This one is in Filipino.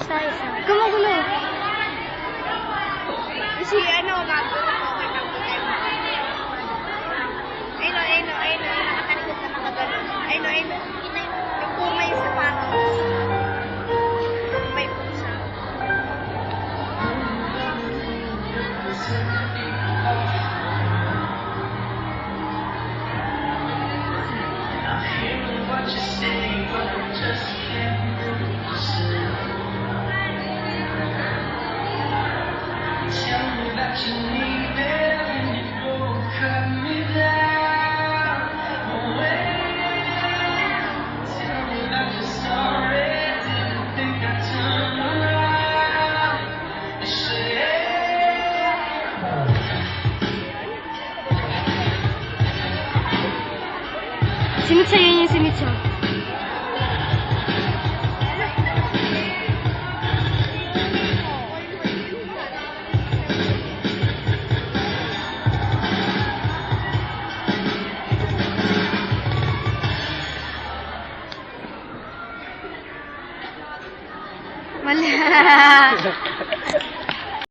tayo. Gumugulo. Si ano, gagawin ko. Ayun, nakatalikod na nakagano. Ayun. Yung kumay sa patos. May pusa. Si Mitcha, yun yung si Mitcha. Wala.